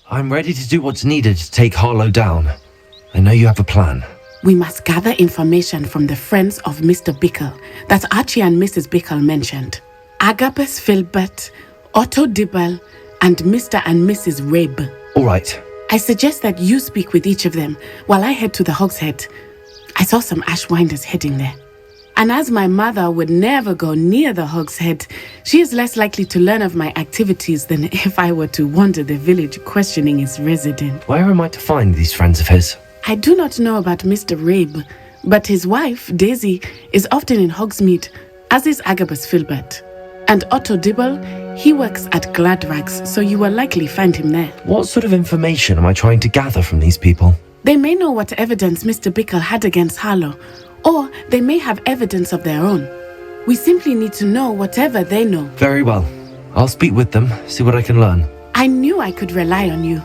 I'm ready to do what's needed to take Harlow down. I know you have a plan. We must gather information from the friends of Mr. Bickle that Archie and Mrs. Bickle mentioned. Agabus Filbert, Otto Dibble, and Mr. and Mrs. Rabe. All right. I suggest that you speak with each of them while I head to the Hogshead. I saw some Ashwinders heading there. And as my mother would never go near the Hogshead, she is less likely to learn of my activities than if I were to wander the village questioning its resident. Where am I to find these friends of his? I do not know about Mr. Rabe, but his wife, Daisy, is often in Hogsmeade, as is Agabus Filbert. And Otto Dibble, he works at Gladrags, so you will likely find him there. What sort of information am I trying to gather from these people? They may know what evidence Mr. Bickle had against Harlow, or they may have evidence of their own. We simply need to know whatever they know. Very well. I'll speak with them, see what I can learn. I knew I could rely on you.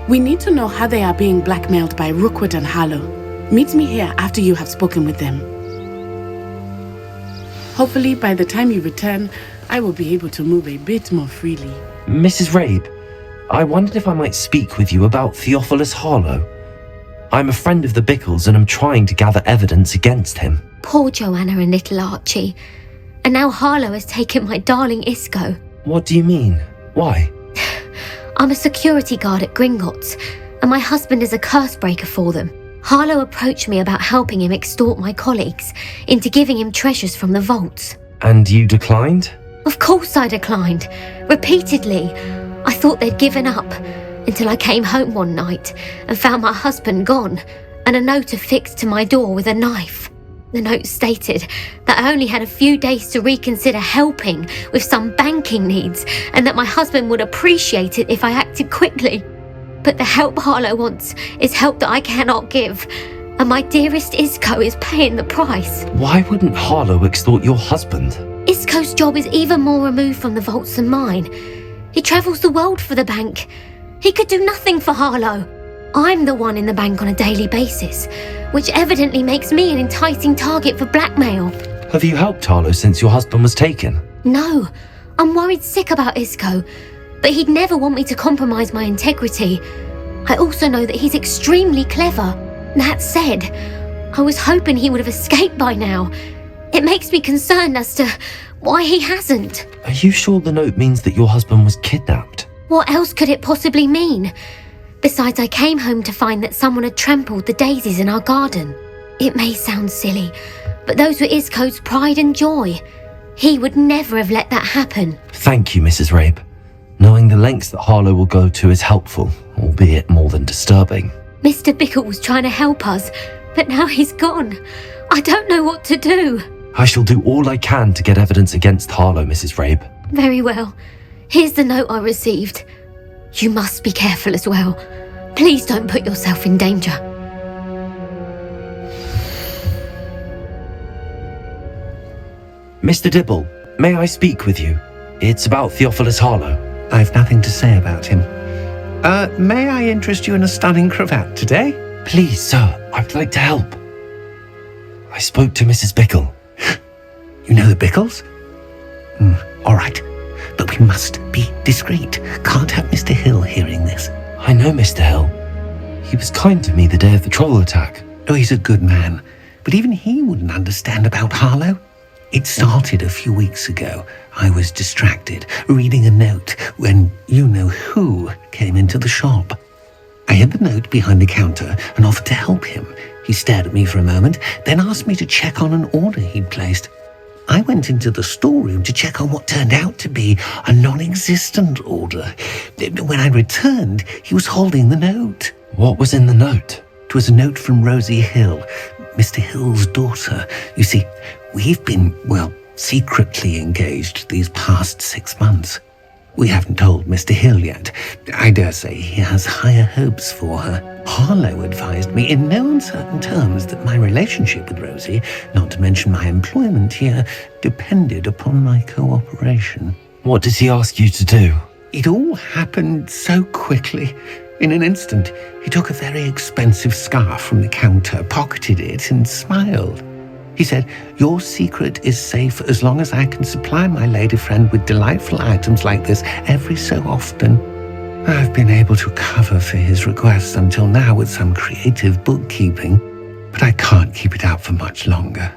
We need to know how they are being blackmailed by Rookwood and Harlow. Meet me here after you have spoken with them. Hopefully, by the time you return, I will be able to move a bit more freely. Mrs. Rabe, I wondered if I might speak with you about Theophilus Harlow. I'm a friend of the Bickles and I'm trying to gather evidence against him. Poor Joanna and little Archie. And now Harlow has taken my darling Isco. What do you mean? Why? I'm a security guard at Gringotts, and my husband is a curse breaker for them. Harlow approached me about helping him extort my colleagues into giving him treasures from the vaults. And you declined? Of course I declined. Repeatedly. I thought they'd given up, until I came home one night and found my husband gone, and a note affixed to my door with a knife. The note stated that I only had a few days to reconsider helping with some banking needs, and that my husband would appreciate it if I acted quickly. But the help Harlow wants is help that I cannot give, and my dearest Isco is paying the price. Why wouldn't Harlow extort your husband? Isco's job is even more removed from the vaults than mine. He travels the world for the bank. He could do nothing for Harlow. I'm the one in the bank on a daily basis, which evidently makes me an enticing target for blackmail. Have you helped Harlow since your husband was taken? No, I'm worried sick about Isco, but he'd never want me to compromise my integrity. I also know that he's extremely clever. That said, I was hoping he would have escaped by now. It makes me concerned as to why he hasn't. Are you sure the note means that your husband was kidnapped? What else could it possibly mean? Besides, I came home to find that someone had trampled the daisies in our garden. It may sound silly, but those were Isco's pride and joy. He would never have let that happen. Thank you, Mrs. Rabe. Knowing the lengths that Harlow will go to is helpful, albeit more than disturbing. Mr. Bickle was trying to help us, but now he's gone. I don't know what to do. I shall do all I can to get evidence against Harlow, Mrs. Rabe. Very well. Here's the note I received. You must be careful as well. Please don't put yourself in danger. Mr. Dibble, may I speak with you? It's about Theophilus Harlow. I've nothing to say about him. May I interest you in a stunning cravat today? Please, sir, I'd like to help. I spoke to Mrs. Bickle. You know the Bickles? All right. But we must be discreet. Can't have Mr. Hill hearing this. I know Mr. Hill. He was kind to me the day of the troll attack. Oh, he's a good man. But even he wouldn't understand about Harlow. It started a few weeks ago. I was distracted, reading a note, when you-know-who came into the shop. I hid the note behind the counter and offered to help him. He stared at me for a moment, then asked me to check on an order he'd placed. I went into the storeroom to check on what turned out to be a non-existent order. When I returned, he was holding the note. What was in the note? It was a note from Rosie Hill, Mr. Hill's daughter. You see, we've been, secretly engaged these past 6 months. We haven't told Mr. Hill yet. I dare say he has higher hopes for her. Harlow advised me in no uncertain terms that my relationship with Rosie, not to mention my employment here, depended upon my cooperation. What does he ask you to do? It all happened so quickly. In an instant, he took a very expensive scarf from the counter, pocketed it, and smiled. He said, "Your secret is safe as long as I can supply my lady friend with delightful items like this every so often." I've been able to cover for his requests until now with some creative bookkeeping, but I can't keep it out for much longer.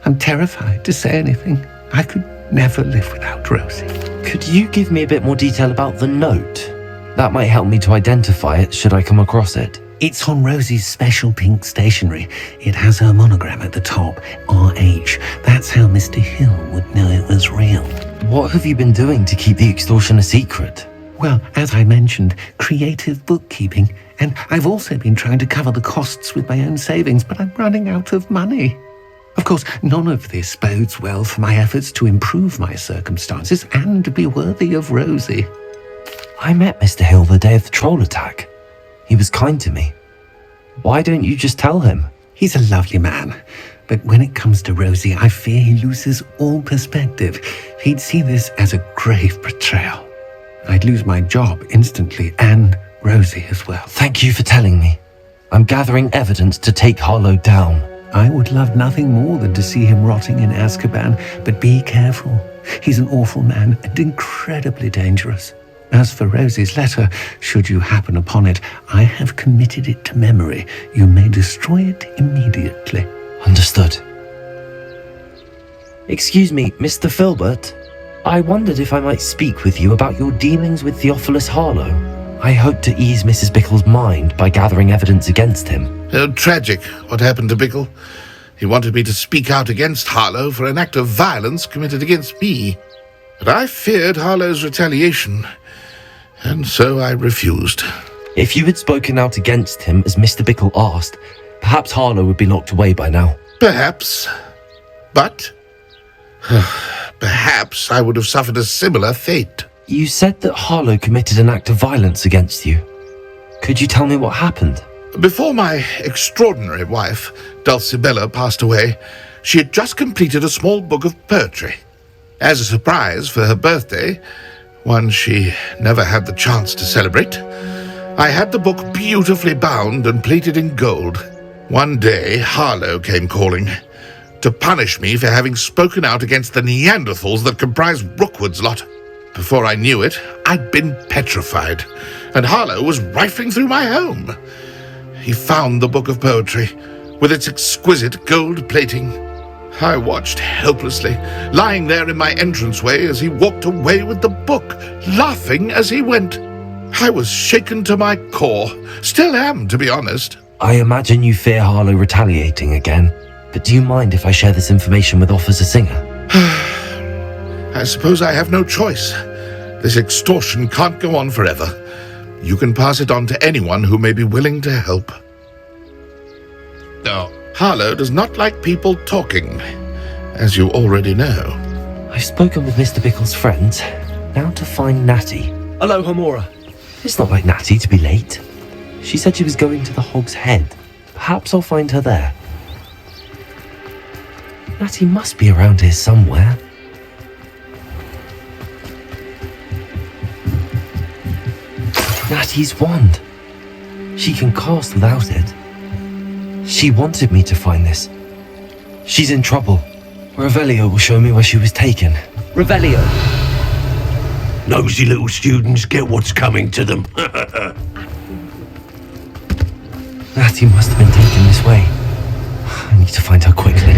I'm terrified to say anything. I could never live without Rosie. Could you give me a bit more detail about the note? That might help me to identify it should I come across it. It's on Rosie's special pink stationery. It has her monogram at the top, RH. That's how Mr. Hill would know it was real. What have you been doing to keep the extortion a secret? Well, as I mentioned, creative bookkeeping. And I've also been trying to cover the costs with my own savings, but I'm running out of money. Of course, none of this bodes well for my efforts to improve my circumstances and be worthy of Rosie. I met Mr. Hill the day of the troll attack. He was kind to me. Why don't you just tell him? He's a lovely man, but when it comes to Rosie, I fear he loses all perspective. He'd see this as a grave betrayal. I'd lose my job instantly, and Rosie as well. Thank you for telling me. I'm gathering evidence to take Harlow down. I would love nothing more than to see him rotting in Azkaban, but be careful. He's an awful man and incredibly dangerous. As for Rosie's letter, should you happen upon it, I have committed it to memory. You may destroy it immediately. Understood. Excuse me, Mr. Filbert. I wondered if I might speak with you about your dealings with Theophilus Harlow. I hope to ease Mrs. Bickle's mind by gathering evidence against him. Oh, tragic what happened to Bickle. He wanted me to speak out against Harlow for an act of violence committed against me. But I feared Harlow's retaliation, and so I refused. If you had spoken out against him as Mr. Bickle asked, perhaps Harlow would be locked away by now. Perhaps. But perhaps I would have suffered a similar fate. You said that Harlow committed an act of violence against you. Could you tell me what happened? Before my extraordinary wife, Dulcibella, passed away, she had just completed a small book of poetry. As a surprise for her birthday, one she never had the chance to celebrate, I had the book beautifully bound and plated in gold. One day, Harlow came calling to punish me for having spoken out against the Neanderthals that comprise Rookwood's lot. Before I knew it, I'd been petrified, and Harlow was rifling through my home. He found the book of poetry, with its exquisite gold plating. I watched helplessly, lying there in my entranceway as he walked away with the book, laughing as he went. I was shaken to my core. Still am, to be honest. I imagine you fear Harlow retaliating again, but do you mind if I share this information with Officer Singer? I suppose I have no choice. This extortion can't go on forever. You can pass it on to anyone who may be willing to help. No, Harlow does not like people talking, as you already know. I've spoken with Mr. Bickle's friends. Now to find Natty. Hello, Hamora. It's not like Natty to be late. She said she was going to the Hog's Head. Perhaps I'll find her there. Natty must be around here somewhere. Natty's wand. She can cast without it. She wanted me to find this. She's in trouble. Revelio will show me where she was taken. Revelio. Nosy little students get what's coming to them. Natty must have been taken this way. I need to find her quickly.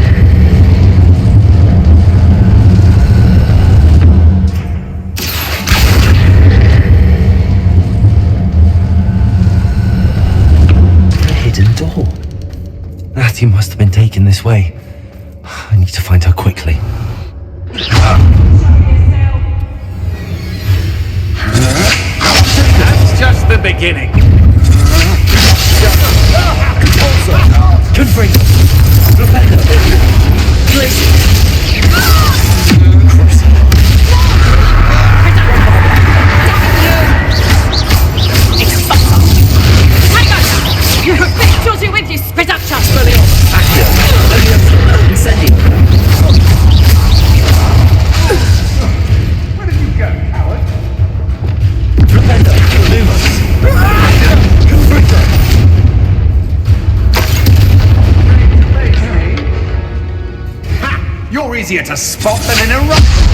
Hidden door. Natty must have been taken this way. I need to find her quickly. That's just the beginning. Confront. You have victuals you with you, spit up, Charles. Incendio. Where did you go, coward? Rependo. Lumos. Ha! You're easier to spot than an eruption.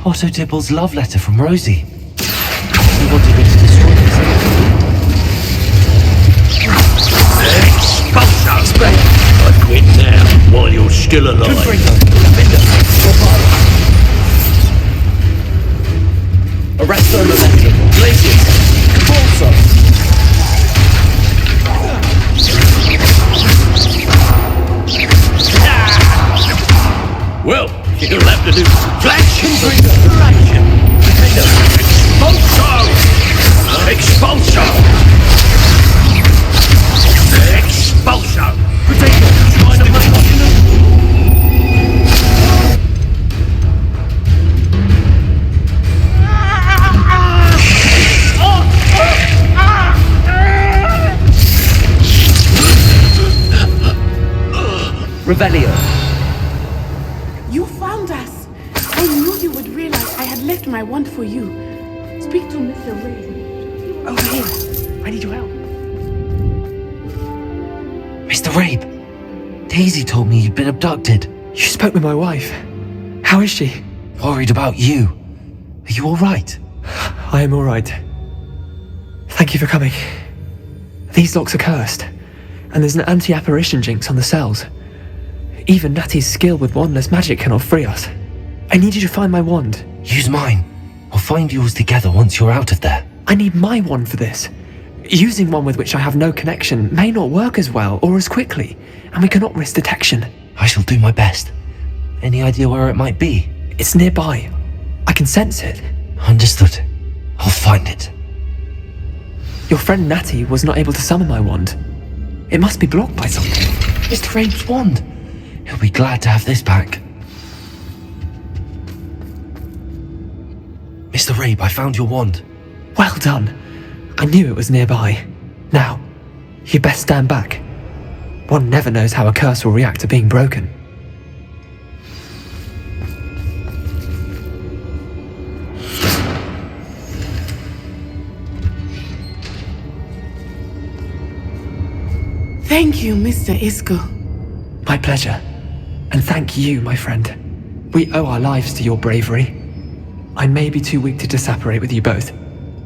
Otto Dibble's love letter from Rosie. He wanted me to destroy this. Expulso! I quit now, while you're still alive. Arresto Momentum. Glacius. Expulso. Well, you'll have to do flash and recuperation. Expulso! Expulso! Expulso! Trying to make Revelio. You found us! I knew you would realize I had left my wand for you. Speak to Mr. Ray. Over here. I need your help. Mr. Rabe, Daisy told me you'd been abducted. You spoke with my wife. How is she? Worried about you. Are you alright? I am alright. Thank you for coming. These locks are cursed, and there's an anti-apparition jinx on the cells. Even Natty's skill with wandless magic cannot free us. I need you to find my wand. Use mine. We'll find yours together once you're out of there. I need my wand for this. Using one with which I have no connection may not work as well or as quickly, and we cannot risk detection. I shall do my best. Any idea where it might be? It's nearby. I can sense it. Understood. I'll find it. Your friend Natty was not able to summon my wand. It must be blocked by something. Mr. Rabe's wand. He'll be glad to have this back. Mr. Rabe, I found your wand. Well done. I knew it was nearby. Now, you best stand back. One never knows how a curse will react to being broken. Thank you, Mr. Isco. My pleasure. And thank you, my friend. We owe our lives to your bravery. I may be too weak to disapparate with you both,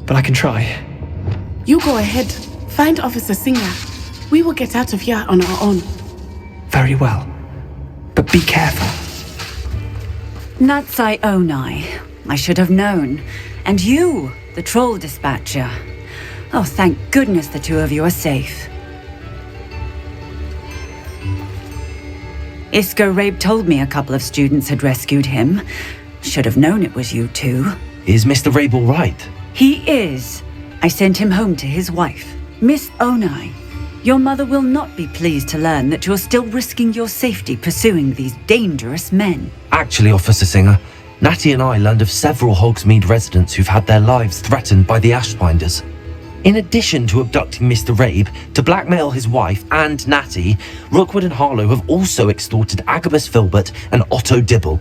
but I can try. You go ahead. Find Officer Singer. We will get out of here on our own. Very well. But be careful. Natsai Onai. I should have known. And you, the troll dispatcher. Oh, thank goodness the two of you are safe. Isco Rabe told me a couple of students had rescued him. Should have known it was you two. Is Mr. Rabe all right? He is. I sent him home to his wife, Miss Onai. Your mother will not be pleased to learn that you're still risking your safety pursuing these dangerous men. Actually, Officer Singer, Natty and I learned of several Hogsmeade residents who've had their lives threatened by the Ashbinders. In addition to abducting Mr. Rabe, to blackmail his wife and Natty, Rookwood and Harlow have also extorted Agabus Filbert and Otto Dibble.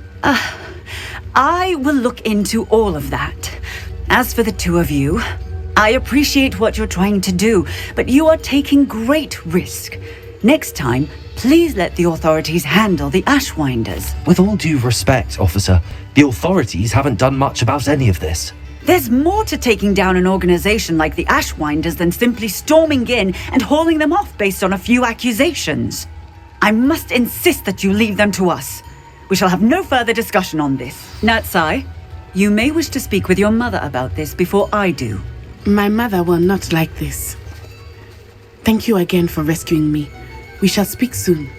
I will look into all of that. As for the two of you, I appreciate what you're trying to do, but you are taking great risk. Next time, please let the authorities handle the Ashwinders. With all due respect, officer, the authorities haven't done much about any of this. There's more to taking down an organization like the Ashwinders than simply storming in and hauling them off based on a few accusations. I must insist that you leave them to us. We shall have no further discussion on this. Natsai, you may wish to speak with your mother about this before I do. My mother will not like this. Thank you again for rescuing me. We shall speak soon.